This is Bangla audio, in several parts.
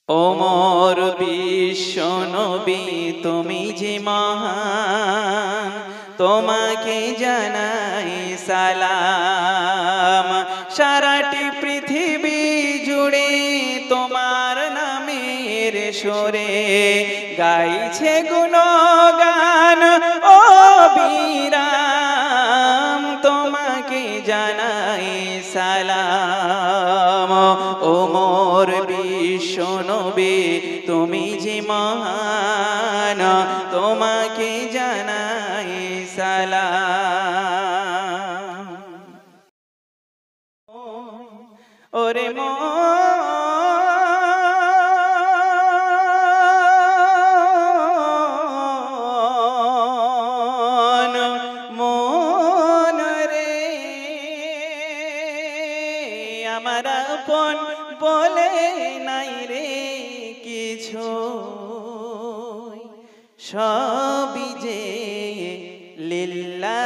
ওমর বিশ্ব নবী তুমি যে মহান, তোমাকে জানাই সালাম। সারাটি পৃথিবী জুড়ে তোমার নামের সুরে গাইছে গুণগান ও বিরাম, তোমাকে জানাই সালাম। ওমর বিশ্ব নবী তুমি যে মহান, তোমাকে জানাই সালাম। ওরে মন রে, আমার আপন বলে নাই রে কিছু, সবই যে লিল্লাহ।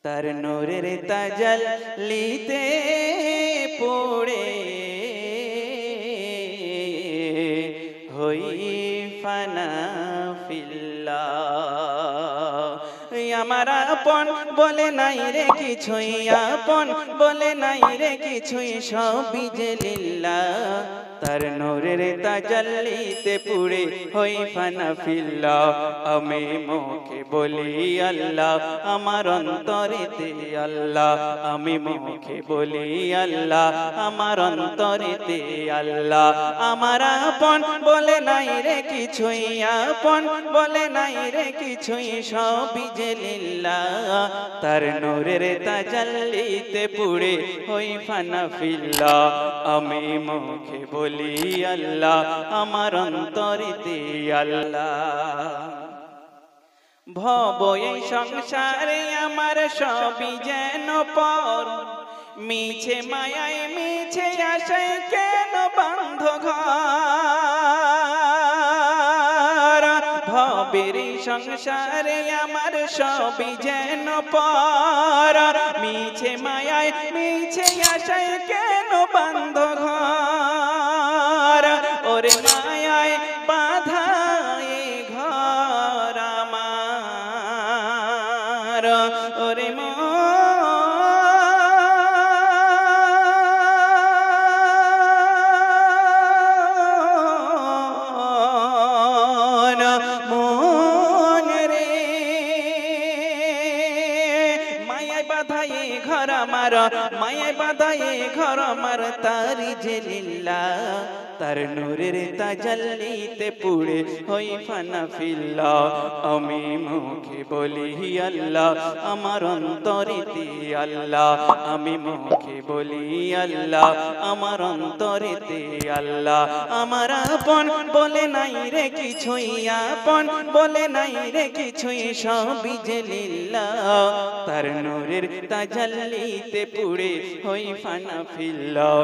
তার নূরের তাজাল্লিতে পড়ে হই ফানা ফিল্লাহ। আমার আপন বলে নাই রে কিছুই, আপন বলে নাই রে কিছুই, সবই যে লিল্লাহ। তার নূরের তাজাল্লিতে পুড়ে হই ফানা ফিল্লাহ। আমি মুখে বলি আল্লাহ, আমার অন্তরেতে আল্লাহ। আমি মুখে বলি আল্লাহ, আমার অন্তরেতে আল্লাহ। আমার আপন বলে নাই রে কিছুই, আপন বলে নাই রে কিছুই, সবই যে লিল্লাহ। তার নূরের তাজাল্লিতে পুড়ে হই ফানা ফিল্লাহ। আমি মুখে বলি আল্লাহ, আমার অন্তরেতে আল্লাহ। ভব এই সংসারে আমার সবই যেন পর, মিছে মায়ায় মিছে আশায় কেন বান্ধ ঘর। ভবের এই সংসারে আমার সবই যেন পর, মিছে মায়ায় মিছে আশায় কেন বান্ধ ঘর। ওরে মায়ায় বাধা এ ঘর আমার, ওরে মন রে, মায়ায় বাধা এ ঘর আমার, মায়ায় বাধা এ ঘর আমার। তারি যে লিল্লাহ, তার নূরের তাজাল্লিতে পুড়ে হই ফানা ফিল্লাহ। আমি মুখে বলি আল্লাহ, আমার অন্তরেতে আল্লাহ। আমি মুখে বলি আল্লাহ, আমার অন্তরেতে আল্লাহ। আমার আপন বলে নাই রে কিছুই, আপন বলে নাই রে কিছুই, সবই যে লিল্লাহ। তার নূরের তাজাল্লিতে পুড়ে হই ফানা ফিল্লাহ।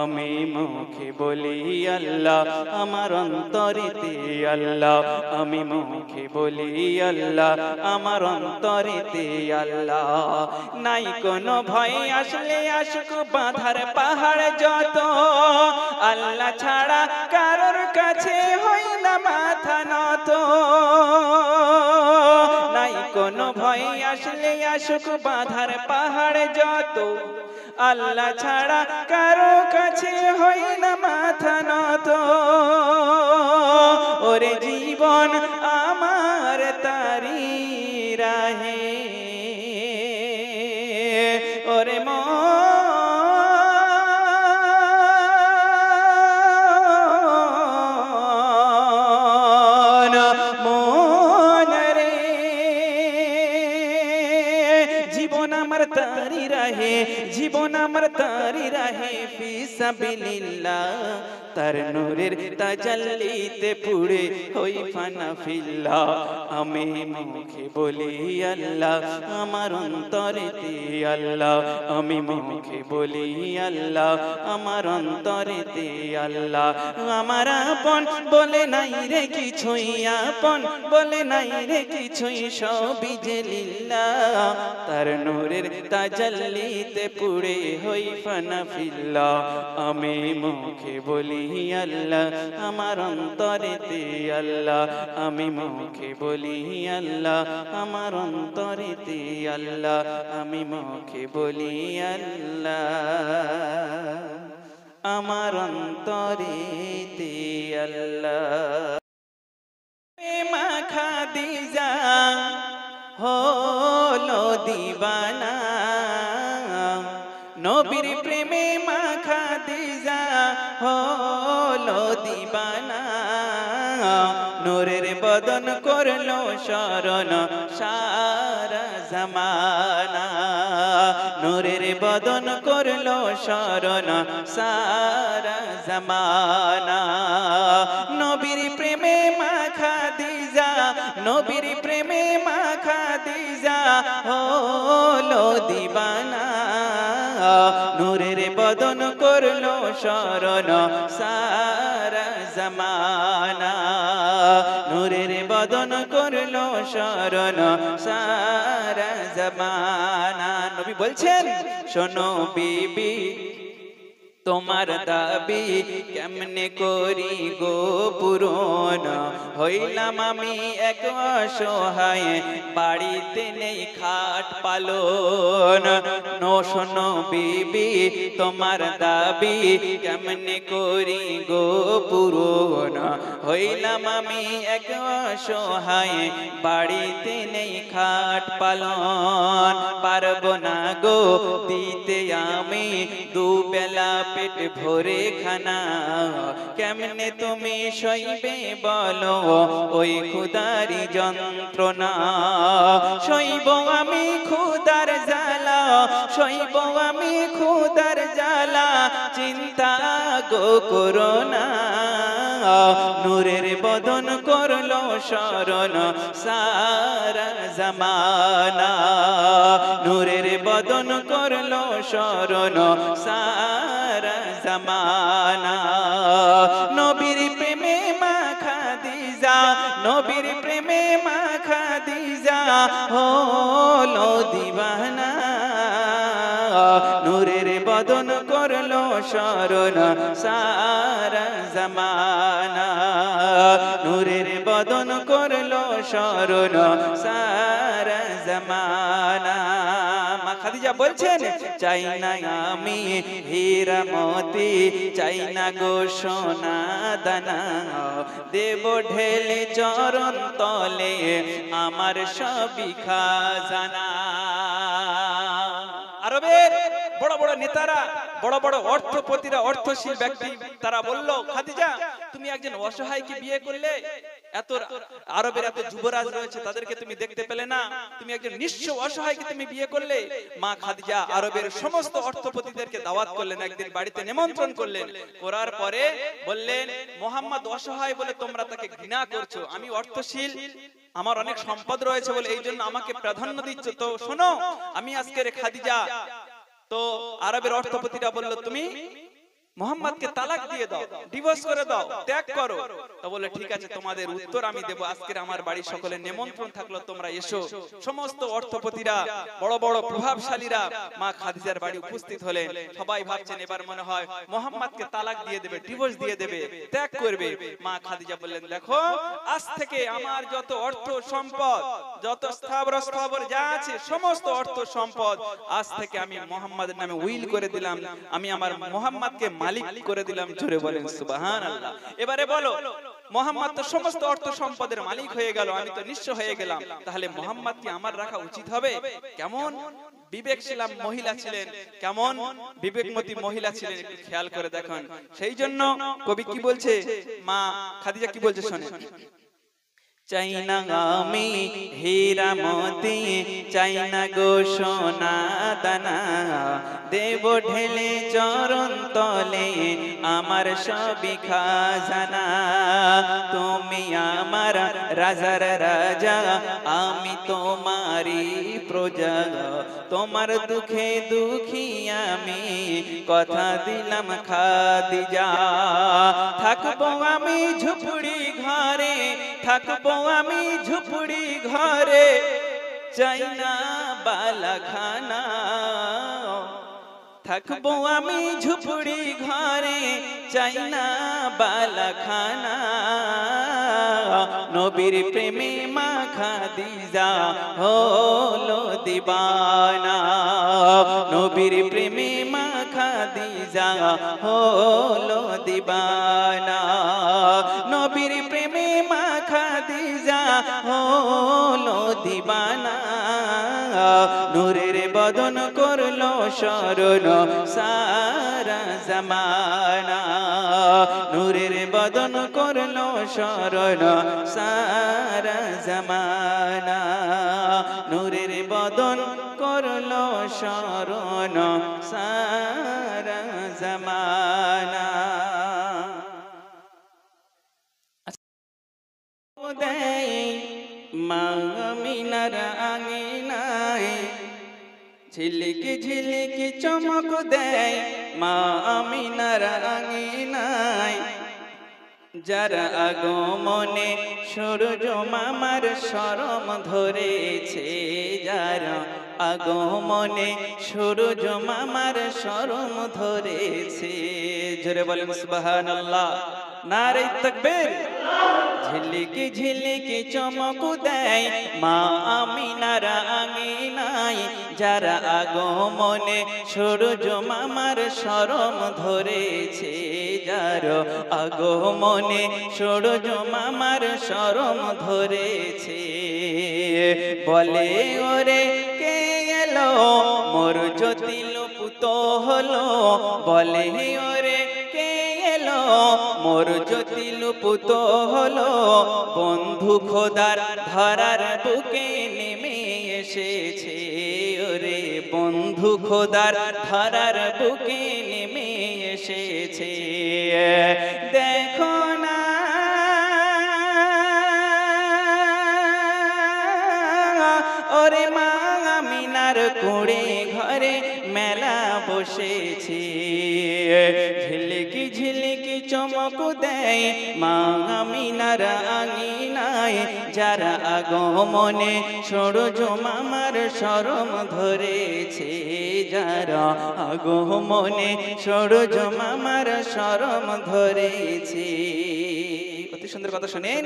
আমি মুখে বলি আল্লাহ, আমার অন্তরেতে আল্লাহ। আমি মুখে বলি আল্লাহ, আমার অন্তরেতে আল্লাহ। নাই কোনো ভয় আসলে আসুক বাঁধার পাহাড় যত, আল্লাহ ছাড়া কারোর কাছে হই না মাথা নত। নাই কোনো ভয় আসলে আসুক বাঁধার পাহাড় যত, আল্লাহ ছাড়া কারো কাছে হই না মাথা নত। ওরে জীবন আমার তারি রাহে, ওরে মন রে, জীবন আমার তারি রাহে, জীবন আমার তারি রাহে ফি সাবিলিল্লাহ। তার নূরের তাজাল্লিতে পুড়ে হই ফানা ফিল্লাহ। আমি মুখে বলি আল্লাহ, আমার অন্তরেতে আল্লাহ। আমি মুখে বলি আল্লাহ, আমার অন্তরেতে আল্লাহ। আমার আপন বলে নাই রে কিছুই, আপন বলে নাই রে কিছুই, সবই যে লিল্লাহ। তার নূরের তাজাল্লিতে পুড়ে হই ফানা ফিল্লাহ। আমি মুখে বলি আল্লাহ, আমার অন্তরেতে আল্লাহ। আমি মুখে বলি আল্লাহ, আমার অন্তরেতে আল্লাহ। আমি মুখে বলি আল্লাহ, আমার অন্তরেতে আল্লাহ। মা খাদিজা হলো দিবানা, নবীর প্রেমে মা খাদিজা হলো দিবানা। নূরের বদন করলো শরণ সারা জামানা, নূরের বদন করলো শরণ সারা জামানা। নবীর প্রেমে মা খাদিজা, নবীর প্রেমে মা খাদিজা হলো দিবানা। নূরের বদন করলো শরণ সারা জামানা, নূরের বদন করলো শরণ সারা জামানা। নবী বলছেন, শোনো বিবি তোমার দাবি কেমনে করি গো পূরণ। হইলাম আমি এক অসহায়, বাড়িতে নেই খাট পালন। শোনো বিবি তোমার দাবি কেমনে করি গো পূরণ। হইলাম আমি এক অসহায়, বাড়িতে নেই খাট পালন। পারবো না গো দিতে আমি দুবেলা পেট ভরে খানা। কেমনে তুমি সইবে বলো ওই ক্ষুধারি যন্ত্রণা। সইব আমি ক্ষুধার জ্বালা, সইব আমি ক্ষুধার জ্বালা, চিন্তা গো করো না। নূরের বদন করলো শরণ সারা জামানা, নূরের বদন করলো শরণ সারা জামানা। নবীর প্রেমে মা খাদিজা, নবীর প্রেমে মা খাদিজা হলো দিবানা। নূরের বদন করলো শরণ সারা জামানা, নূরের বদন করলো শরণ সারা জামানা। মা খাদিজা বলছেন, চাই না আমি হীরা মতি, চাই না গো সোনা দানা। দেব ঢেলে চরণ তলে আমার সবই খাজানা। আরবের বড় বড় নেতারা, বড় বড় অর্থপতিরা, অর্থশীল ব্যক্তি, তারা বলল, খাদিজা তুমি একজন অসহায়কে বিয়ে করলে, এত আরবের এত যুবরাজ রয়েছে তাদেরকে তুমি দেখতে পেলে না, তুমি একজন নিঃস্ব অসহায়কে তুমি বিয়ে করলে। মা খাদিজা আরবের সমস্ত অর্থপতিদেরকে দাওয়াত করলেন, একদিন বাড়িতে নিমন্ত্রণ করলেন। করার পরে বললেন, মোহাম্মদ অসহায় বলে তোমরা তাকে ঘৃণা করছো, আমি অর্থশীল, আমার অনেক সম্পদ রয়েছে বলে এই জন্য আমাকে প্রাধান্য দিচ্ছ। তো শোনো, আমি আজকের খাদিজা। তো আরবের অর্থপতিরা বলল, তুমি মোহাম্মদকে তালাক দিয়ে দাও, ডিভোর্স করে দাও, ত্যাগ করো। তো বলে, ঠিক আছে, তোমাদের উত্তর আমি দেব। আজকের আমার বাড়ির সকলে নিমন্ত্রণ থাকলো, তোমরা এসো। সমস্ত অর্থপতিরা, বড় বড় প্রভাবশালীরা মা খাদিজার বাড়ি উপস্থিত হলেন। সবাই ভাবছেন এবার মনে হয় মোহাম্মদকে তালাক দিয়ে দেবে, ডিভোর্স দিয়ে দেবে, ত্যাগ করবে। মা খাদিজা বললেন, দেখো আজ থেকে আমার যত অর্থ সম্পদ, যত স্থাবর যা আছে, সমস্ত অর্থ সম্পদ আজ থেকে আমি মোহাম্মদের নামে উইল করে দিলাম, আমি আমার মোহাম্মদকে মালিক করে দিলাম। জোরে বলেন সুবহানাল্লাহ। এবারে বলো, মোহাম্মদ তো সমস্ত অর্থ সম্পদের মালিক হয়ে গেল, আমি তো নিঃস্ব হয়ে গেলাম, তাহলে মোহাম্মদকে আমার রাখা উচিত হবে? কেমন বিবেকশীল মহিলা ছিলেন, কেমন বিবেকমতী মহিলা ছিলেন, একটু খেয়াল করে দেখুন। সেই জন্য কবি কি বলছে, মা খাদিজা কি বলছে শোনেন। চাই না আমি হীরা মতি, চাই না গো সোনা দানা। দেব ঢেলে চরণ তলে আমার সবই খাজানা। তুমি আমার রাজার রাজা, আমি তোমারই প্রজা। তোমার দুঃখে দুঃখী আমি, কথা দিলাম খাদিজা। থাকবো আমি ঝুপড়ি ঘরে, থাকবো আমি ঝুপড়ি ঘরে, চাই না বালাখানা থাকবো আমি ঝুপড়ি ঘরে চাই না বালাখানা নবীর প্রেমে মা খাদিজা হলো দিবানা নবীর প্রেমে মা খাদিজা হলো দিবানা নবীর প্রেমে মা খাদিজা হলো দিবানা নূরের বদন করলো শরণ সারা জামানা নূরের বদন করলো শরণ সারা জামানা নূরের বদন করলো শরণ সারা জামানা মা আমিনার আঙিনায় ঝিলিকি ঝিলিকি চমক দেয় মা আমিনার আঙিনায় যারা আগমনে সূর্য মামার শরম ধরেছে যারা আগমনে সূর্য মামার শরম ধরেছে জোরে বলেন সুবহানাল্লাহ নারে তাকবীর ঝিলিকি ঝিলিকি চমক দেয় মা আমিনার আঙিনায় যারা আগমনে সূর্য মামার শরম ধরেছে যার আগমনে সূর্য মামার শরম ধরেছে বলে ওরে কে এলো মোর জ্যোতি লুপ্ত হলো বলে ওরে কে এলো মোর জ্যোতি লুপ্ত হলো বন্ধু খোদার ধরার বুকে নেমে এসেছে ওরে বন্ধু খোদার ধরার বুকে নেমে এসেছে দেখো না ওরে মা আমিনার কুড়ে ঘরে মেলা বসেছে ঝিলিকি ঝিলিকি চমক দেয় মা আমিনার আঙিনায় যারা আগমনে সূর্য মামার শরম ধরেছে যারা আগমনে সূর্য মামার শরম ধরেছে অতি সুন্দর কথা শুনেন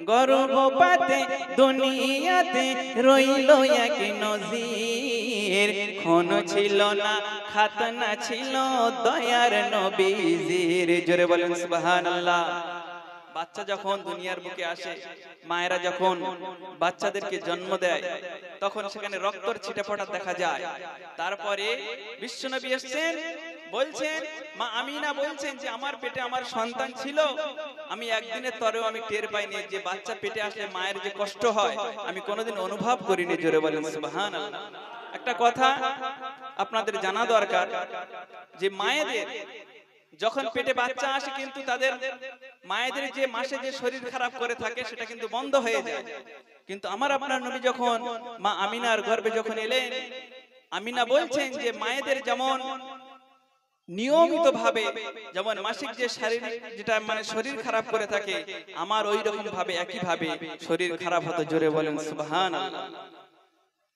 গর্ভপাতে দুনিয়াতে রইল এক নজির খন ছিল না খাতনা ছিল দয়ার নবীজির জোরে বলেন সুবহানাল্লাহ বাচ্চা যখন দুনিয়ার বুকে আসে মায়েরা যখন বাচ্চাদেরকে জন্ম দেয় তখন সেখানে রক্তর ছিটেফোঁটা দেখা যায় তারপরে বিশ্বনবী এসেছেন বলছেন মা আমিনা বলছেন যে আমার পেটে আমার সন্তান ছিল আমি একদিনের তরেও আমি টের পাইনি যে বাচ্চা পেটে আসলে মায়ের যে কষ্ট হয় আমি কোনোদিন অনুভব করিনি জোরে বলেন সুবহানাল্লাহ একটা কথা আপনাদের জানা দরকার যে মায়েদের যখন পেটে বাচ্চা আসে কিন্তু তাদের মায়েদের যে মাসে যে শরীর খারাপ করে থাকে সেটা কিন্তু বন্ধ হয়ে যায় কিন্তু আমার আপনার নবী যখন মা আমিনার গর্ভে যখন এলেন আমিনা বলছেন যে মায়েদের যেমন নিয়মিত ভাবে যেমন মাসিক যে শারীরিক যেটা মানে শরীর খারাপ করে থাকে আমার ওই রকম ভাবে একই ভাবে শরীর খারাপ হতো জোরে বলেন সুবহানাল্লাহ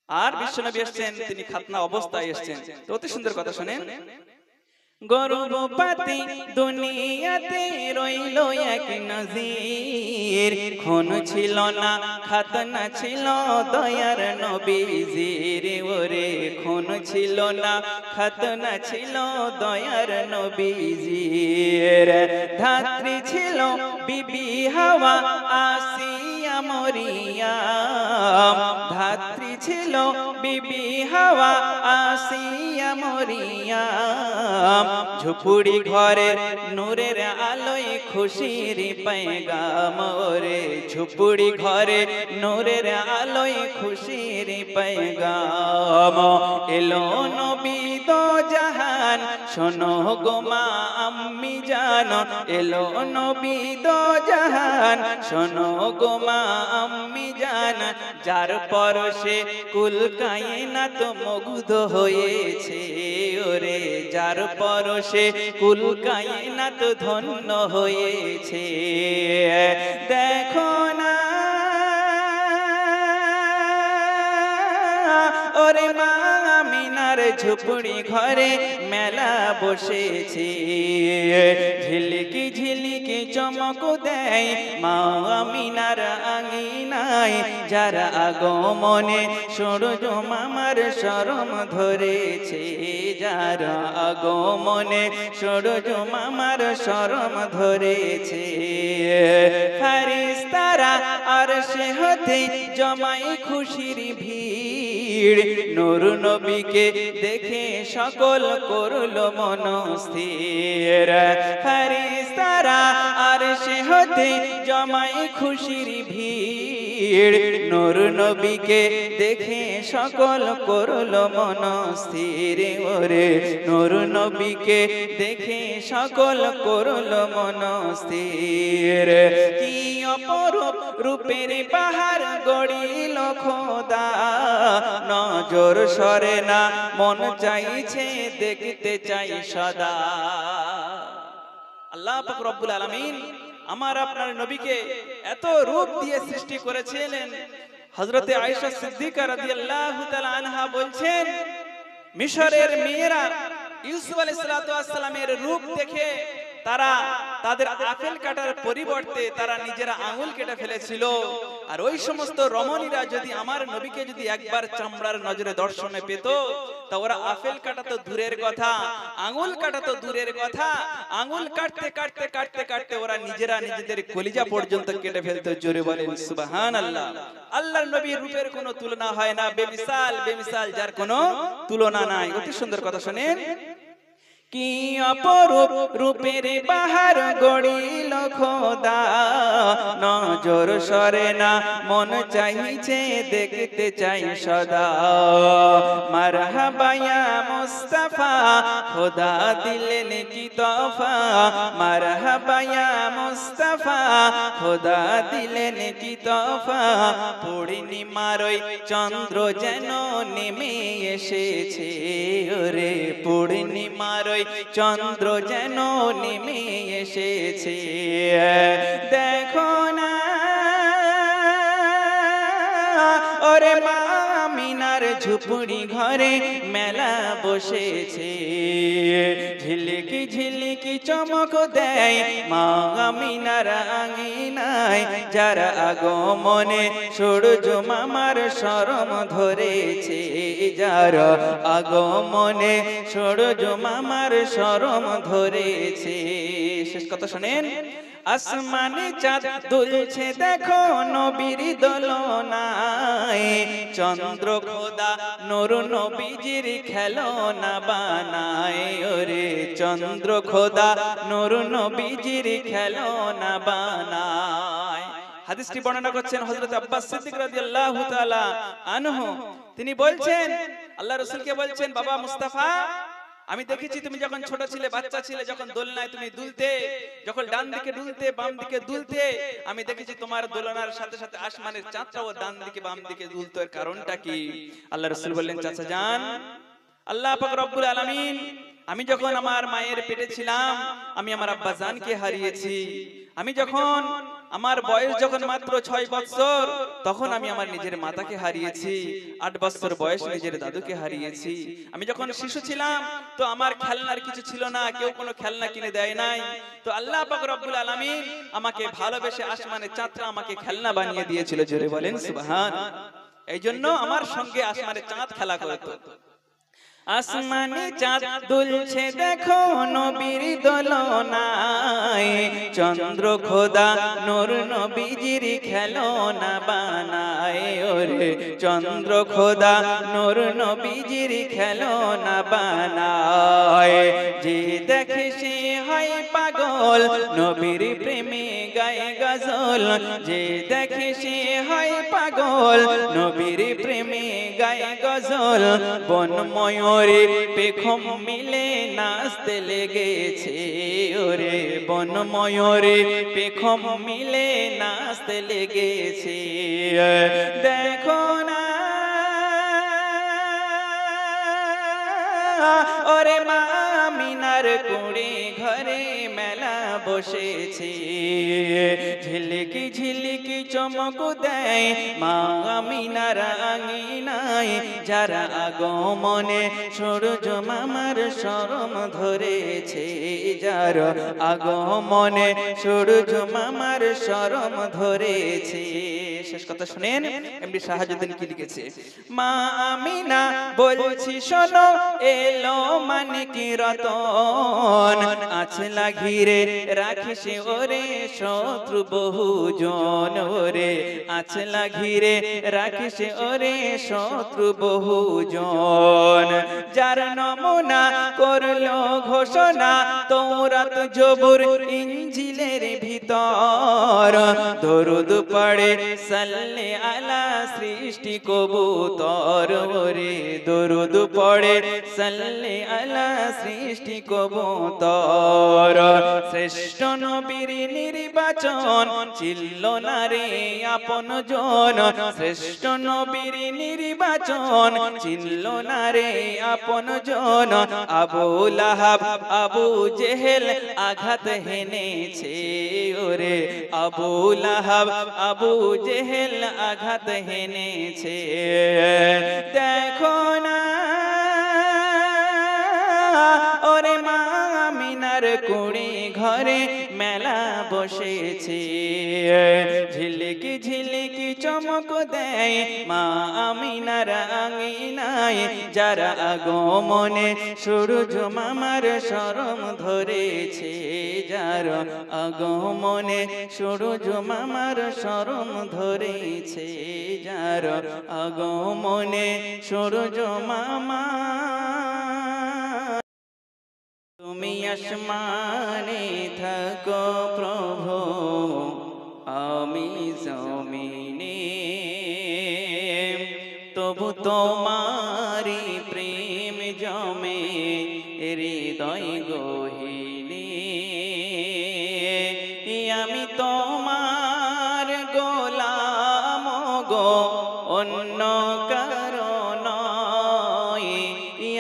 আর বিশ্বনবী এসেছেন তিনি খাতনা অবস্থায় এসেছেন তো অতি সুন্দর কথা শুনেন গর্ভপাতে দুনিয়াতে রইল এক নজির খন ছিল না খাতনা ছিল দয়ার নবীজির ওরে খন ছিল না খাতনা ছিল দয়ার নবীজির ধাত্রী ছিল বিবি হাওয়া আসিয়া মরিয়াম ধাত্রী ছিল বিবি হাওয়া আসিয়া মরিয়াম ঝুপড়ি ঘরের নূরের আলোয় খুশির পেগাম ওরে ঝুপড়ি ঘরে নূরের আলোয় খুশির পেগাম এলো নবী দো জাহান শোনো গো মা আম্মি জান এলো নবী দো জাহান শোনো গো মা আম্মি জান যার পরশে কুল কায়নাত মুগ্ধ হয়েছে ওরে যার পরশে কুল কায়নাত ধন্য হয়েছে দেখো না ওরে মা আমিনার ঝুপড়ি ঘরে মেলা বসেছে, ঝিলিকি ঝিলিকি চমক দেয় মা আমিনার আঙিনায়, যারা আগমনে সূরজ মামার শরম ধরেছে, যারা আগমনে সূরজ মামার শরম ধরেছে। ফারিস্তারা আরশে হতে জমাই খুশির ভিড়, নূর নবীকে দেখে সকল করল মনস্থির। ফারিস্তারা আরশে হতে জমাই খুশির ভিড়, নূর নবীকে দেখে সকল করল মনস্থির। ওরে নূর নবীকে দেখে সকল করল মনস্থির। কি অপরূপ রূপের বাহার গড়িল খোদা, নজর সরে না মন চাইছে দেখতে চাই সদা। আল্লাহ পাক রব্বুল আলামিন আমার আপনার নবীকে এত রূপ দিয়ে সৃষ্টি করেছিলেন। হযরতে আয়েশা সিদ্দিকা রাদিয়াল্লাহু তাআলা আনহা বলছেন, মিশরের মেয়েরা ইউসুফ আলাইহিস সালাতু ওয়াস সালামের রূপ দেখে তারা তাদের আপেল কাটার পরিবর্তে তারা নিজেরা আঙুল কেটে ফেলেছিল। আর ওই সমস্ত রমণীরা যদি আমার নবীকে যদি একবার চামড়ার নজরে দর্শনে পেত, তা ওরা আপেল কাটা তো দূরের কথা, আঙুল কাটা তো দূরের কথা, আঙুল কাটতে কাটতে কাটতে কাটতে ওরা নিজেরা নিজেদের কলিজা পর্যন্ত কেটে ফেলতো। জোরে বলেন সুবহানাল্লাহ। আল্লাহর নবীর রূপের কোনো তুলনা হয় না, বেমিসাল, বেমিসাল, যার কোনো তুলনা নাই। অতি সুন্দর কথা শুনেন। কি অপরূপ রূপের বাহার গড়িল খোদা, নজর সরে না মন চাইছে দেখতে চাই সদা। মারহাবা ইয়া মুস্তাফা খোদা দিলেন কি তোফা, মারহাবা ইয়া মুস্তাফা খোদা দিলেন কি তোফা। পূর্ণিমার ওই চন্দ্র যেন নেমে এসেছে, ওরে পূর্ণিমার চন্দ্র যেন নেমে এসেছে। দেখো না ওরে মা আমিনার ঝুপড়ি ঘরে মেলা বসেছে, ঝিলিকি ঝিলিকি চমক দেয় মা আমিনার আঙিনায়, যারা আগমনে সূরজ মামার শরম ধরেছে, যারা আগমনে সূরজ মামার শরম ধরেছে। শেষ কথা শুনেন। আসমানে চাঁদ দুলছে দেখো নবীর দোলনায়, চন্দ্র খোদা নূর নবীজির খেলনা বানায়, ওরে চন্দ্র খোদা নূর নবীজির খেলনা বানায়। হাদিসটি বর্ণনা করছেন হযরত আব্বাস সিদ্দিক রাদিয়াল্লাহু তাআলা আনহু। তিনি বলছেন, আল্লাহ রাসূলকে বলছেন, বাবা মুস্তাফা, আমি দেখেছি তুমি যখন ছোট ছিলে, বাচ্চা ছিলে, যখন দোলনায় তুমি দুলতে, যখন ডান দিকে দুলতে বাম দিকে দুলতে, আমি দেখেছি তোমার দোলনার সাথে সাথে আসমানের চাঁদটাও ডান দিকে বাম দিকে দুলতো। এর কারণটা কি? আল্লাহ রাসূল বললেন, চাচা যান, আল্লাহ পাক রব্বুল আলামিন আমি যখন আমার মায়ের পেটে ছিলাম, আমি আমার আব্বা জানকে হারিয়েছি। আমি যখন আমার বয়স যখন মাত্র 6 বছর, তখন আমি আমার নিজের মাতাকে হারিয়েছি। 8 বছর বয়স নিজের দাদুকে হারিয়েছি। আমি যখন শিশু ছিলাম, তো আমার খেলনার কিছু ছিল না, কেউ কোনো খেলনা কিনে দেয় নাই। তো আল্লাহ পাক রব্বুল আলামিন আমাকে ভালোবেসে আসমানের চাঁদটা আমাকে খেলনা বানিয়ে দিয়েছিল। জোরে বলেন সুবহান। এই জন্য আমার সঙ্গে আসমানের চাঁদ খেলা করতো। আসমানে চাঁদ দুলছে দেখো নবীর দোলনায়, চন্দ্র খোদা নূর নবীজির খেলনা বানায়, ওরে চন্দ্র খোদা নূর নবীজির খেলনা বানায়। যে দেখে সে হয় পাগল, নবীর প্রেমে গায়ে গজল, যে দেখে সে হয় পাগল, নবীর প্রেমে গায়ে গজল। বনময় ওরে পেখম মিলে নাচতে লেগেছে, ওরে বন ময়ূরে পেখম মিলে নাচতে লেগেছে। দেখো না ওরে মা আমিনার কুড়ে ঘরে মেলা বসেছে, ঝিলিকি ঝিলিকি চমক দেয় মা আমিনার আঙিনায়, যারা আগমনে সূর্য মামার শরম ধরেছে, যার আগমনে সূর্য মামার শরম ধরেছে। শেষ কথা শুনেন এমডি শাহাবুদ্দিন কি লিখেছে, মা আমিনা বলছি শোনো, এলো মানিকি রতন, আছলা ঘিরে রাখিস ওরে শত্রু বহুজন, ওরে আছলা ঘিরে রাখিস ওরে শত্রু বহুজন, যার নমুনা করলো ঘোষণা তওরাত জবুর ইনজিলের ভিতর, দরুদ পড়ে সাল্লে আলা সৃষ্টি কবুতর, ওরে দরুদ পড়ে সাল্লে আলা সৃষ্টি কবুতর, শ্রেষ্ঠ নবীর নির্বাচন ছিল না রে আপন জন, শ্রেষ্ঠ নবীর নির্বাচন ছিল না রে আপন জন, আবু লাহাব আবু জেহেল আঘাত হেনেছে, ওরে আবু লাহাব আবু জেহেল আঘাত হেনেছে, দেখো না ওরে মা আমিনার কুড়ি ঘরে মেলা বসেছে, ঝিলিকি ঝিলিকি চমক দেয় মা আমিনার আঙিনায়, যারা আগমনে সূর্য মামার শরম ধরেছে, যার আগমনে সূর্য মামার শরম ধরেছে, যার আগমনে সূর্য মামা। তুমি আসমানে থাকো প্রভু, আমি জমিনে, তবু তোমারি প্রেম জমে হৃদয় গহীনে, আমি তোমার গোলাম গো অন্য কারো নয়,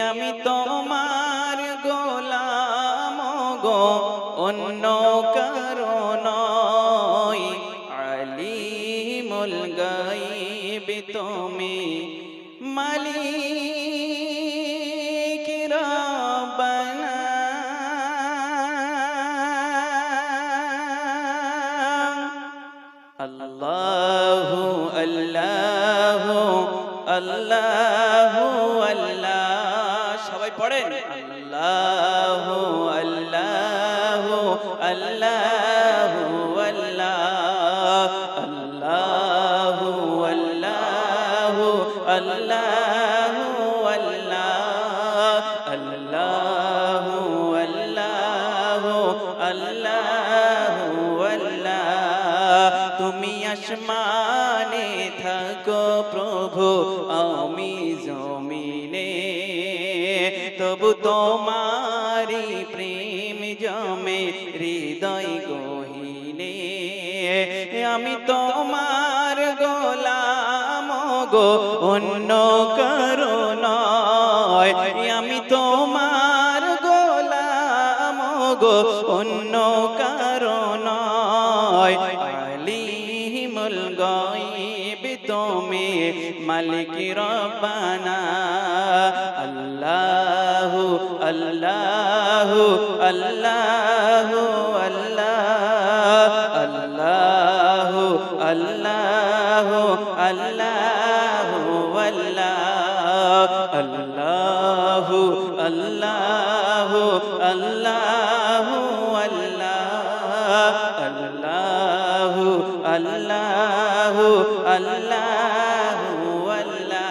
আমি তোমার গোলাম গো অন্য কারো নয়, আলিমুল গায়ব তুমি মালিক রব্বানা, আল্লাহু আল্লাহু আল্লাহু আল্লাহ, সবাই পড়েন আল্লাহু আল্লাহু আল্লাহু আল্লাহ, আল্লাহু আল্লাহু আল্লাহু আল্লাহ, আল্লাহু আল্লাহু আল্লাহু আল্লাহ, তুমি আসমানে থাকো প্রভু, আমি জমিনে, তবু তোমারি প্রেম জমে হৃদয় গহীনে, আমি তোমার গোলাম গো অন্য কারো নয়, আমি তোমার গোলাম গো অন্য কারো নয়, আলিমুল গায়ব তুমি মালিক রব্বানা, আল্লাহু আল্লাহু আল্লাহু আল্লাহ, আল্লাহু আল্লাহু আল্লাহু আল্লাহ, আল্লাহু আল্লাহু আল্লাহু আল্লাহ, আল্লাহু আল্লাহু আল্লাহু আল্লাহ।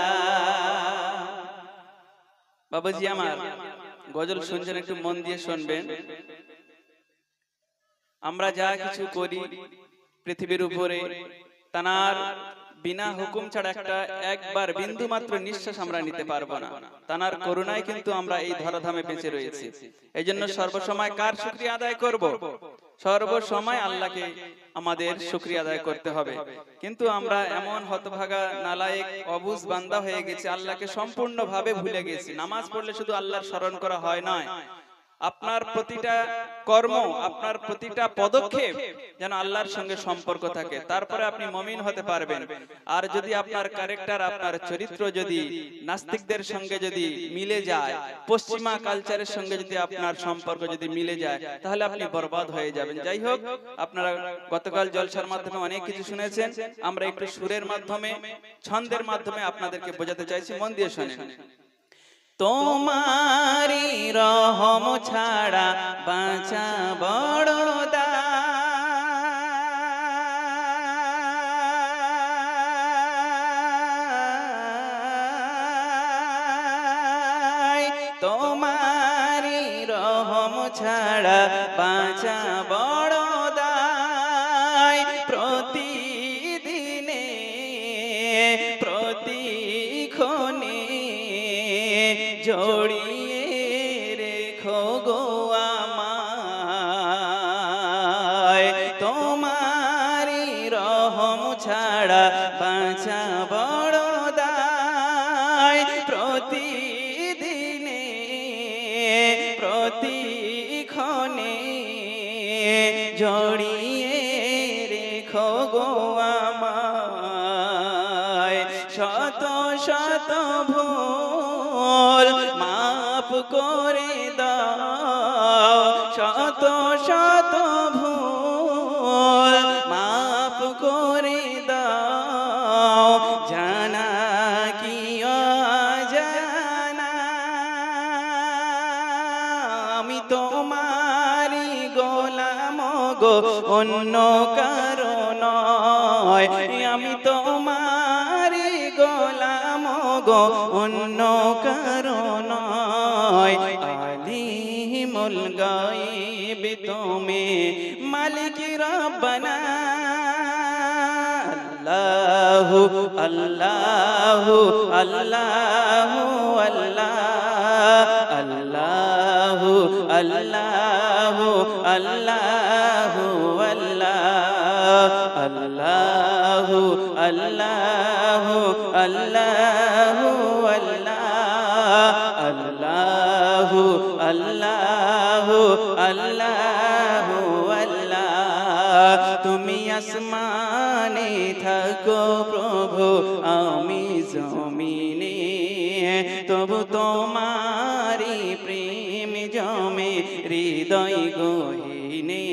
বাবাজি আমার গজল শুনছেন, একটু মন দিয়ে শুনবেন। আমরা যা কিছু করি পৃথিবীর উপরে তানার বিনা হুকুম ছাড়া একবার বিন্দু মাত্র নিঃশ্বাস আমরা নিতে পারবো না, তানার করুণায় কিন্তু আমরা এই ধরাধামে বেঁচে রয়েছি। এই জন্য সর্বসময় কার শুকরিয়া আদায় করব? সর্বসময় আল্লাহকে আমাদের শুকরিয়া আদায় করতে হবে। কিন্তু আমরা এমন হতভাগা নালায়েক অবুঝ বান্দা হয়ে গেছি, আল্লাহকে সম্পূর্ণভাবে ভুলে গেছি। নামাজ পড়লে শুধু আল্লাহর স্মরণ করা হয় নয়, আপনার প্রতিটা কর্ম, আপনার প্রতিটা পদক্ষেপ যেন আল্লাহর সঙ্গে সম্পর্ক থাকে, তারপরে আপনি মুমিন হতে পারবেন। আর যদি আপনার ক্যারেক্টার, আপনার চরিত্র যদি নাস্তিকদের সঙ্গে যদি মিলে যায়, পশ্চিমা কালচারের সঙ্গে যদি আপনার সম্পর্ক যদি মিলে যায়, তাহলে আপনি বরবাদ হয়ে যাবেন। যাই হোক, আপনারা গতকাল জলসার মাধ্যমে অনেক কিছু শুনেছেন, আমরা একটু সুরের মাধ্যমে, ছন্দের মাধ্যমে আপনাদেরকে বোঝাতে চাইছি, মন দিয়ে শুনেন। তোমারি রহম ছাড়া বাঁচা বড় দায়, তোমারি রহম ছাড়া বাঁচা বড় দায়। প্রতিদিনে প্রতিক্ষণে জড়িয়ে রেখো গো আমায়, তোমারি রহম ছাড়া বাঁচা বড় দায়। প্রতিদিনে প্রতিক্ষণে জড়িয়ে রেখো গো আমায়। শত শত ভুল মাফ করে দাও, শত শত ভুল মাফ করে দাও, জানা কি অজানা। আমি তোমারি গোলাম গো, অন্য কারো নয়। আমি তোমারি গোলাম গো, অন্য কারো নয়। আলিমুল গায়ব তুমি, মালিক রব্বানা। আল্লাহু আল্লাহু আল্লাহু আল্লাহ, আল্লাহু আল্লাহু আল্লাহু আল্লাহ, আল্লাহু আল্লাহু আল্লাহু আল্লাহ, আল্লাহু আল্লাহু আল্লাহু আল্লাহ। তুমি আসমানে থাকো প্রভু, আমি জমিনে, তবু তোমারি প্রেম জমে হৃদয় গহীনে।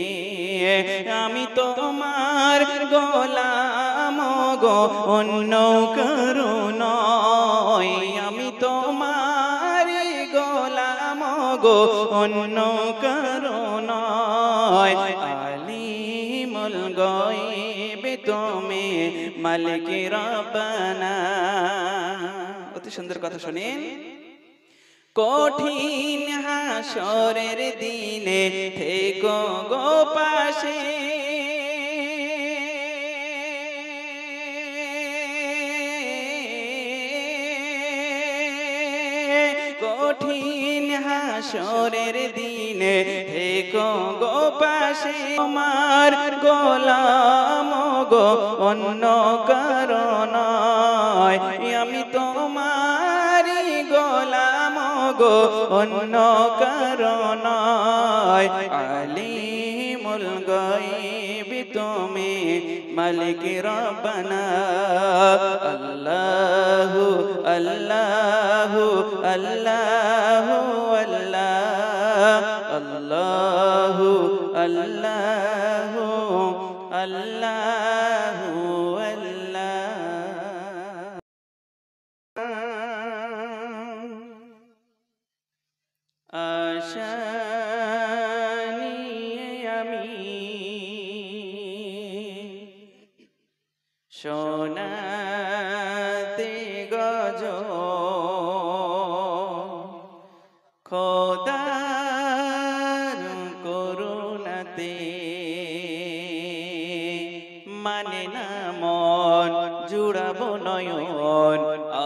আমি তোমার গোলাম গো, অন্য কারো নয়। আমি তোমারি গোলাম গো, অন্য কারো নয়। আলিমুল গায়ব তুমি, মালিক রব্বানা। অতি সুন্দর কথা শুনেন। কঠিন হাসরের দিনে থেকো গো পাশে, কঠিন হাসরের দিনে থেকো গো পাশে। তোমার গোলাম গো, অন্য কারো নয়। আমি তোমারি গোলাম গো, অন্য কারো নয়। আলিমুল গায়ব তুমি, মালিক রব্বানা। আল্লাহু আল্লাহু আল্লাহু আল্লাহ, আল্লাহু আল্লাহু আল্লাহু আল্লাহ। আশা নিয়ে আমি শোনাতে গজল, খোদার করুণাতে মানে না মন, জুড়াবো নয়ন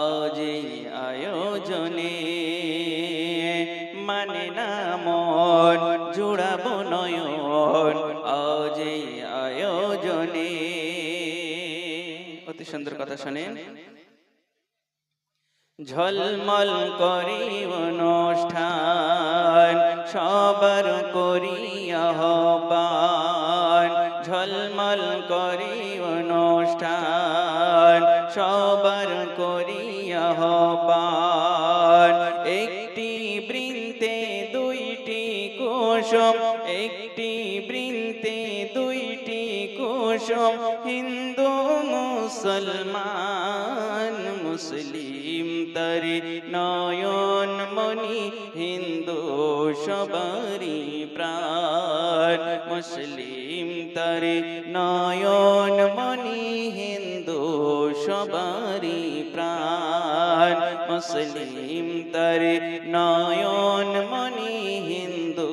আজ এই আয়োজনে। মানে না মন, জুড়াবো নয়ন সুন্দর কথা শোনেন। ঝলমল করি অনুষ্ঠান সবার করি আহ্বান, ঝলমল করি অনুষ্ঠান সবার করি আহ্বান। একটি বৃন্তে দুইটি কুসুম, একটি বৃন্তে দুইটি কুসুম, হিন্দু মুসলমান মুসলিম তারি নয়ন মনি, হিন্দু সবারি প্রাণ মুসলিম তারি নয়ন মনি, হিন্দু সবারি প্রাণ মুসলিম তারি নয়ন মনি, হিন্দু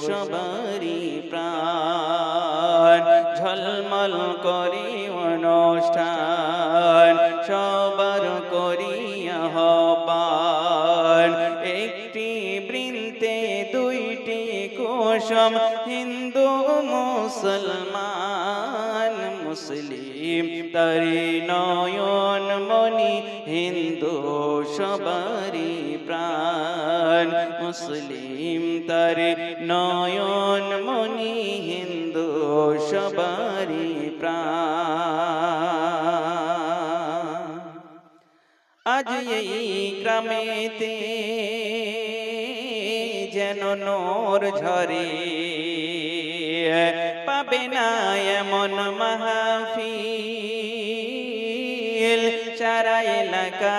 সবারি প্রাণ। ঝলমল করি অনুষ্ঠান সবার করি আহ্বান, একটি বৃন্তে দুইটি কুসুম, হিন্দু মুসলমান মুসলিম তারি নয়ন মনি, হিন্দু সবারি প্রাণ মুসলিম তারি নয়ন মনি, হিন্দু সবারি প্রাণ। আজ এই গ্রামেতে যেন নূর ঝরে, পাবে না এমন মাহফিল সারা এলাকা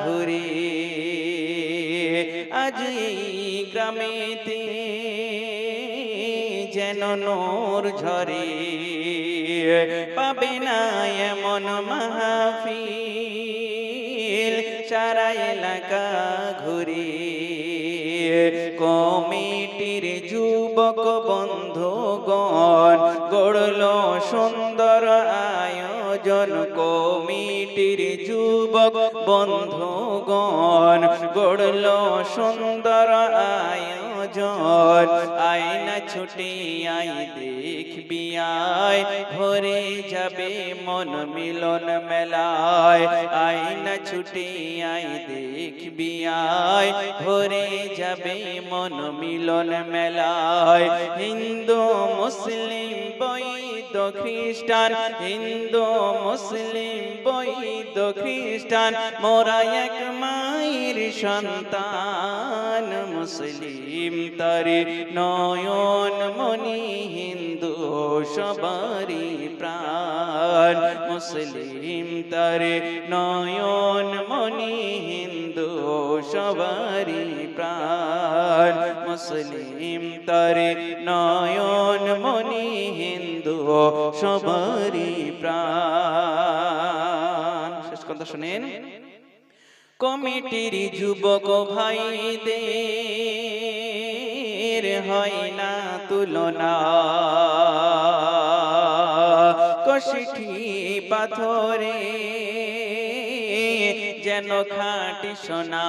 ঘুরে। আজ এই গ্রামেতে যেন নূর ঝরে, পাবে না এমন মাহফিল সারা এলাকা ঘুরে। কমিটির যুবক বন্ধুগণ গড়ল সুন্দর আয়োজন, কমিটির যুবক বন্ধুগণ গড়ল সুন্দর আয়োজন। আয়না ছুটি আই দেখবি আয়, ভরে যাবে মন মিলন মেলায়। আয়না ছুটি আই দেখবি আয়, ভরে যাবে মন মিলন মেলায়। হিন্দু মুসলিম বৈদ্য খ্রিস্টান, হিন্দু মুসলিম বৈদ্য খ্রিস্টান, মোরা এক মায়ের সন্তান মুসলিম তারি নয়ন মনি, হিন্দু সবারি প্রাণ মুসলিম তারি নয়ন মনি, হিন্দু সবারি প্রাণ মুসলিম তারি নয়ন মনি, হিন্দু সবারি প্রাণ। শেষ কথা শুনেন। কমিটির যুবক ভাইদের হয় না তুলনা, কষিঠি পাথরে যেন খাঁটি সোনা।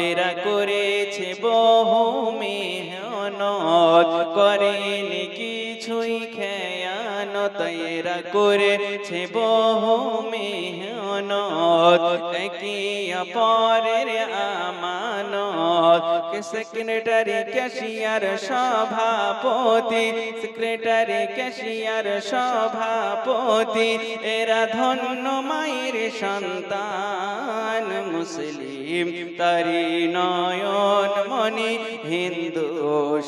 এরা করেছে বহু মেহনত, করেনি কিছুই খেয়ানত। এরা করেছে বহু মেহনত, একে অপরের আমানত। সেক্রেটারি ক্যাশিয়ার সভাপতি, সেক্রেটারি ক্যাশিয়ার সভাপতি, এরা ধন্য মায়ের সন্তান মুসলিম তারি নয়ন মনি, হিন্দু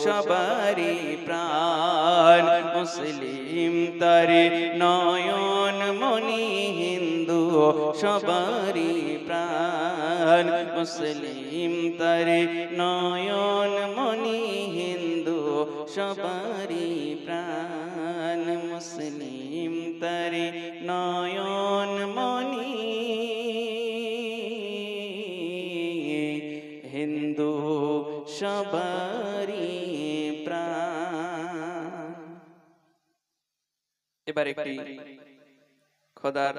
সবারি প্রাণ মুসলিম তারি নয়ন মনি, হিন্দু সবারি প্রাণ মুসলিম তারি নয়ন মনি, হিন্দু সবারি প্রাণ মুসলিম তারি নয়ন মনি, হিন্দু সবারি প্রাণ। এবার একটি খোদার